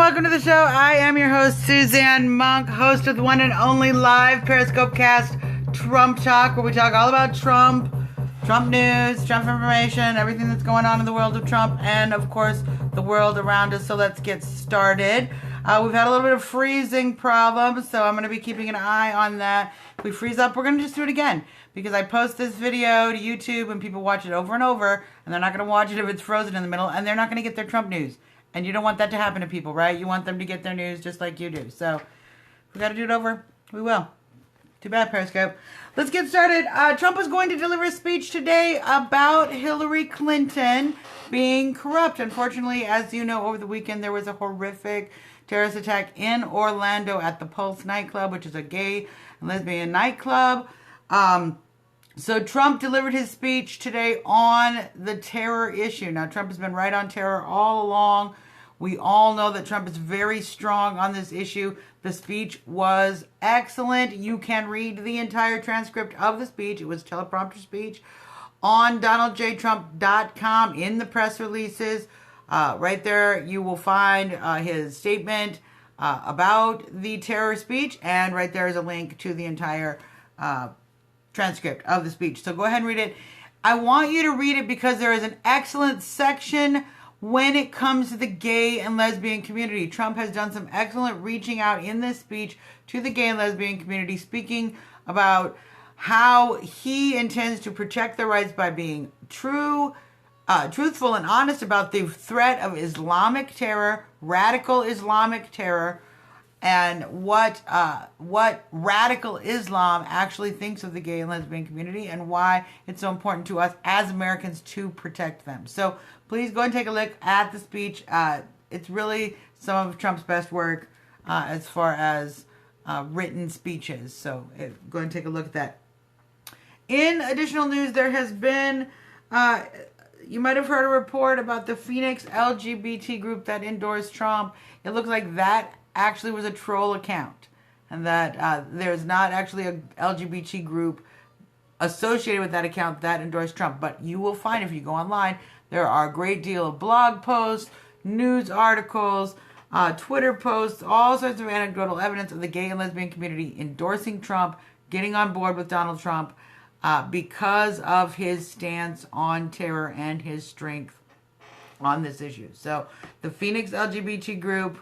welcome to the show. I am your host, Suzanne Monk, host of the one and only live Periscope cast, Trump Talk, where we talk all about Trump news, Trump information, everything that's going on in the world of Trump, and of course, the world around us. So let's get started. We've had a little bit of freezing problems, so I'm going to be keeping an eye on that. If we freeze up, we're going to just do it again, because I post this video to YouTube and people watch it over and over, and they're not going to watch it if it's frozen in the middle, and they're not going to get their Trump news. And you don't want that to happen to people, right? You want them to get their news just like you do. So, if we got to do it over, we will. Too bad, Periscope. Let's get started. Trump is going to deliver a speech today about Hillary Clinton being corrupt. Unfortunately, as you know, over the weekend, there was a horrific terrorist attack in Orlando at the Pulse nightclub, which is a gay and lesbian nightclub. So Trump delivered his speech today on the terror issue. Now, Trump has been right on terror all along. We all know that Trump is very strong on this issue. The speech was excellent. You can read the entire transcript of the speech. It was a teleprompter speech on DonaldJTrump.com in the press releases. Right there, you will find his statement about the terror speech. And right there is a link to the entire transcript of the speech. So go ahead and read it. I want you to read it because there is an excellent section when it comes to the gay and lesbian community. Trump has done some excellent reaching out in this speech to the gay and lesbian community, speaking about how he intends to protect their rights by being truthful and honest about the threat of Islamic terror, radical Islamic terror, and what radical Islam actually thinks of the gay and lesbian community, and why it's so important to us as Americans to protect them. So please go and take a look at the speech. It's really some of Trump's best work as far as written speeches. So go and take a look at that. In additional news, there has been, you might have heard a report about the Phoenix LGBT group that endorsed Trump. It looks like that actually was a troll account, and that there's not actually a LGBT group associated with that account that endorsed Trump. But you will find, if you go online, there are a great deal of blog posts, news articles, Twitter posts, all sorts of anecdotal evidence of the gay and lesbian community endorsing Trump, getting on board with Donald Trump because of his stance on terror and his strength on this issue. So the Phoenix LGBT group,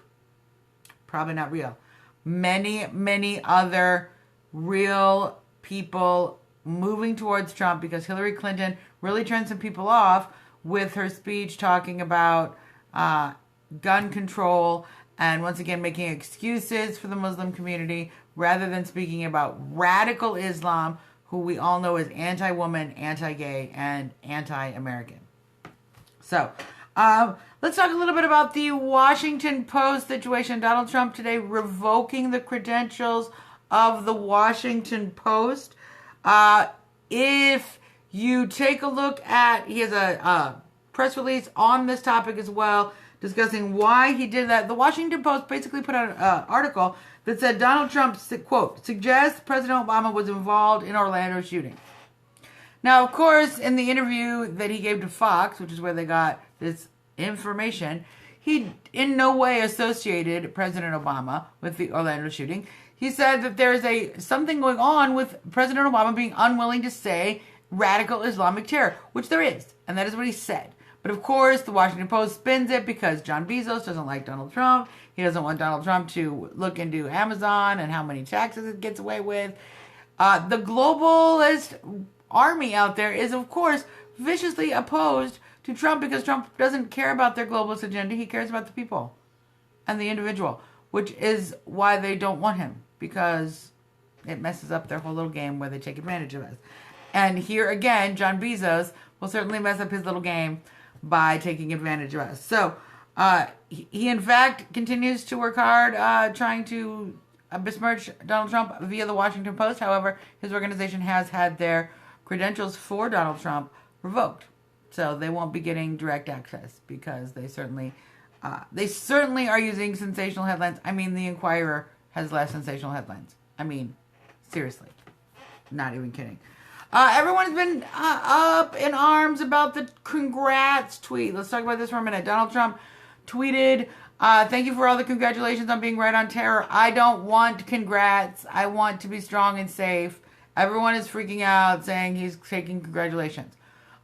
probably not real. Many other real people moving towards Trump, because Hillary Clinton really turned some people off with her speech talking about gun control and once again making excuses for the Muslim community rather than speaking about radical Islam, who we all know is anti-woman, anti-gay, and anti-American. So, let's talk a little bit about the Washington Post situation. Donald Trump today revoking the credentials of the Washington Post. If you take a look at, he has a press release on this topic as well, discussing why he did that. The Washington Post basically put out an article that said Donald Trump, quote, suggests President Obama was involved in Orlando shooting. Now, of course, in the interview that he gave to Fox, which is where they got this information, he in no way associated President Obama with the Orlando shooting. He said that there is something going on with President Obama being unwilling to say radical Islamic terror, which there is, and that is what he said. But of course, the Washington Post spins it because John Bezos doesn't like Donald Trump. He doesn't want Donald Trump to look into Amazon and how many taxes it gets away with. The globalist army out there is, of course, viciously opposed to Trump because Trump doesn't care about their globalist agenda. He cares about the people and the individual, which is why they don't want him, because it messes up their whole little game where they take advantage of us. And here again, John Bezos will certainly mess up his little game by taking advantage of us. So he in fact continues to work hard trying to besmirch Donald Trump via the Washington Post. However, his organization has had their credentials for Donald Trump revoked. So they won't be getting direct access because they certainly are using sensational headlines. I mean, the Inquirer has less sensational headlines. I mean, seriously. Not even kidding. Everyone's been up in arms about the congrats tweet. Let's talk about this for a minute. Donald Trump tweeted Thank you for all the congratulations on being right on terror. I don't want congrats. I want to be strong and safe. Everyone is freaking out saying he's taking congratulations.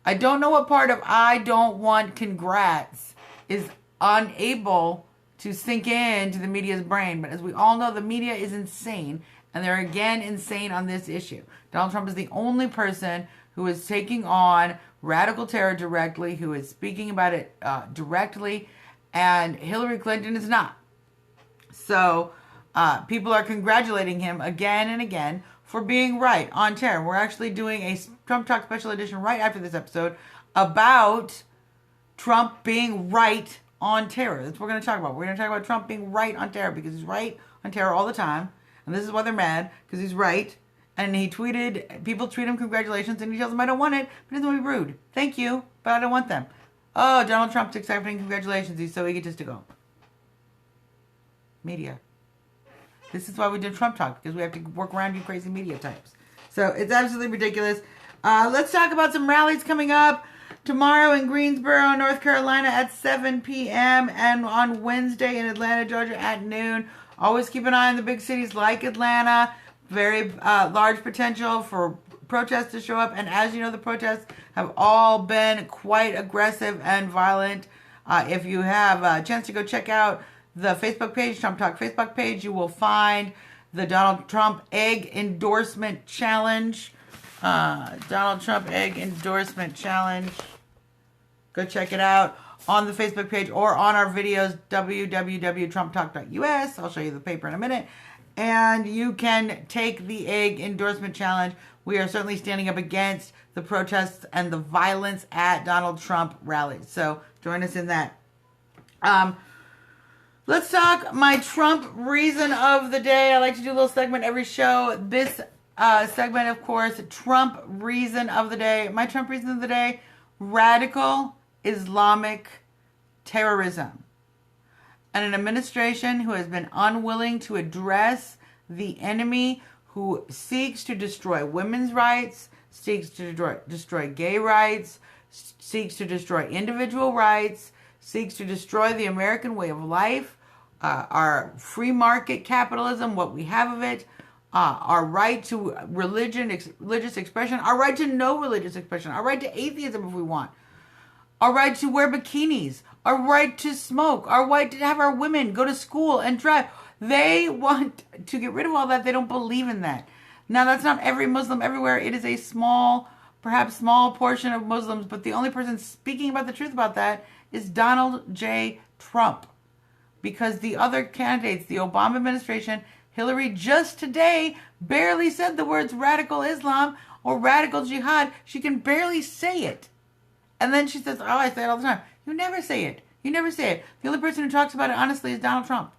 I don't know what part of I don't want congrats is unable to sink into the media's brain. But as we all know, the media is insane. And they're again insane on this issue. Donald Trump is the only person who is taking on radical terror directly, who is speaking about it directly. And Hillary Clinton is not. So people are congratulating him again and again for being right on terror. We're actually doing a Trump Talk special edition right after this episode about Trump being right on terror. That's what we're going to talk about. We're going to talk about Trump being right on terror because he's right on terror all the time. And this is why they're mad, because he's right. And he tweeted, people tweet him congratulations, and he tells them, I don't want it, but he doesn't want to be rude. Thank you, but I don't want them. Oh, Donald Trump's accepting congratulations. He's so egotistical. Media. This is why we did Trump Talk, because we have to work around you crazy media types. So it's absolutely ridiculous. Let's talk about some rallies coming up tomorrow in Greensboro, North Carolina at 7 p.m. and on Wednesday in Atlanta, Georgia at noon. Always keep an eye on the big cities like Atlanta. Very large potential for protests to show up. And as you know, the protests have all been quite aggressive and violent. If you have a chance to go check out the Facebook page, Trump Talk Facebook page, you will find the Donald Trump Egg Endorsement Challenge. Donald Trump Egg Endorsement Challenge. Go check it out on the Facebook page or on our videos, www.trumptalk.us. I'll show you the paper in a minute. And you can take the egg endorsement challenge. We are certainly standing up against the protests and the violence at Donald Trump rallies. So join us in that. Let's talk my Trump reason of the day. I like to do a little segment every show. This segment, of course, Trump reason of the day. My Trump reason of the day, radical Islamic terrorism. And an administration who has been unwilling to address the enemy who seeks to destroy women's rights, seeks to destroy gay rights, seeks to destroy individual rights, seeks to destroy the American way of life, our free market capitalism, what we have of it, our right to religious expression, our right to no religious expression, our right to atheism if we want, our right to wear bikinis, our right to smoke, our right to have our women go to school and drive. They want to get rid of all that. They don't believe in that. Now, that's not every Muslim everywhere. It is a small, perhaps small portion of Muslims, but the only person speaking about the truth about that is Donald J. Trump. Because the other candidates, the Obama administration, Hillary just today barely said the words radical Islam or radical jihad. She can barely say it. And then she says, oh, I say it all the time. You never say it. You never say it. The only person who talks about it honestly is Donald Trump.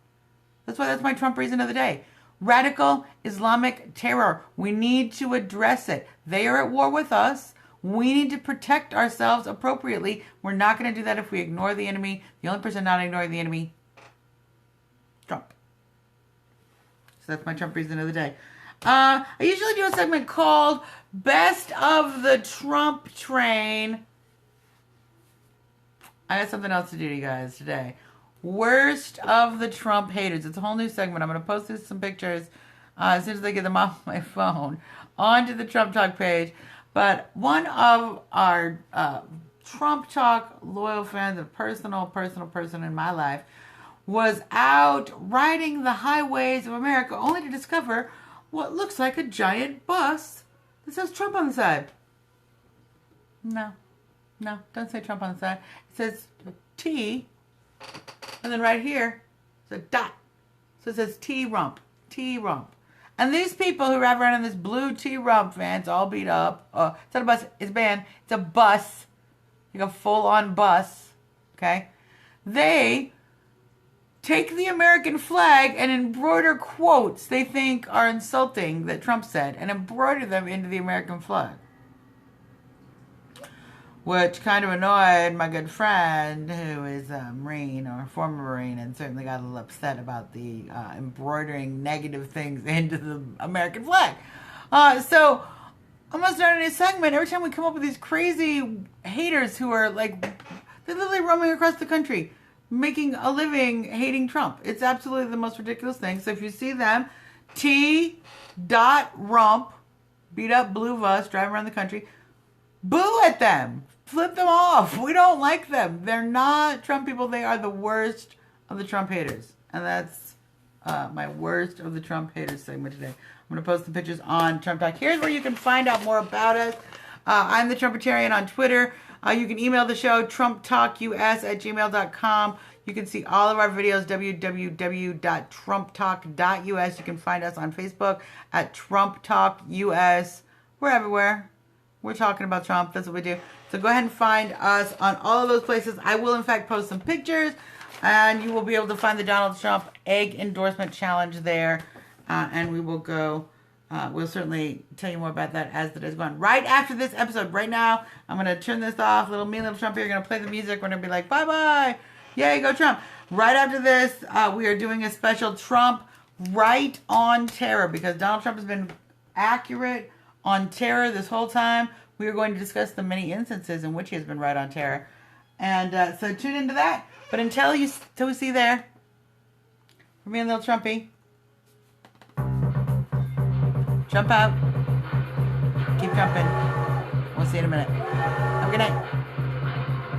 That's why that's my Trump reason of the day. Radical Islamic terror. We need to address it. They are at war with us. We need to protect ourselves appropriately. We're not going to do that if we ignore the enemy. The only person not ignoring the enemy, Trump. So that's my Trump reason of the day. I usually do a segment called Best of the Trump Train. I got something else to do to you guys today. Worst of the Trump haters. It's a whole new segment. I'm going to post some pictures as soon as I get them off my phone onto the Trump Talk page. But one of our Trump Talk loyal fans, a personal person in my life, was out riding the highways of America only to discover what looks like a giant bus that says Trump on the side. No, don't say Trump on the side. It says T, and then right here, it's a dot. So it says T-Rump. And these people who ride around in this blue T-Rump van, it's all beat up. It's not a bus, it's a van. It's a bus, like a full-on bus, okay? They take the American flag and embroider quotes they think are insulting that Trump said and embroider them into the American flag. Which kind of annoyed my good friend who is a Marine or a former Marine and certainly got a little upset about the embroidering negative things into the American flag. So I'm going to start a new segment. Every time we come up with these crazy haters who are like, they're literally roaming across the country. making a living hating Trump. It's absolutely the most ridiculous thing. So if you see them, T.rump, beat up blue bus, driving around the country, boo at them. Flip them off. We don't like them. They're not Trump people. They are the worst of the Trump haters. And that's my worst of the Trump haters segment today. I'm going to post the pictures on Trump Talk. Here's where you can find out more about us. I'm the Trumpetarian on Twitter. You can email the show, trumptalkus@gmail.com. You can see all of our videos, www.trumptalk.us. You can find us on Facebook at Trump Talk US. We're everywhere. We're talking about Trump. That's what we do. So go ahead and find us on all of those places. I will, in fact, post some pictures, and you will be able to find the Donald Trump egg endorsement challenge there. And we will go. We'll certainly tell you more about that as the days go on. Right after this episode, right now, I'm going to turn this off. Little Trump here. Going to play the music. We're going to be like, bye-bye. Yay, go Trump. Right after this, we are doing a special Trump right on terror, because Donald Trump has been accurate on terror this whole time. We are going to discuss the many instances in which he has been right on terror. And so tune into that. But until we see you there, for me and Little Trumpy, jump out. Keep jumping. We'll see you in a minute. Have a good night.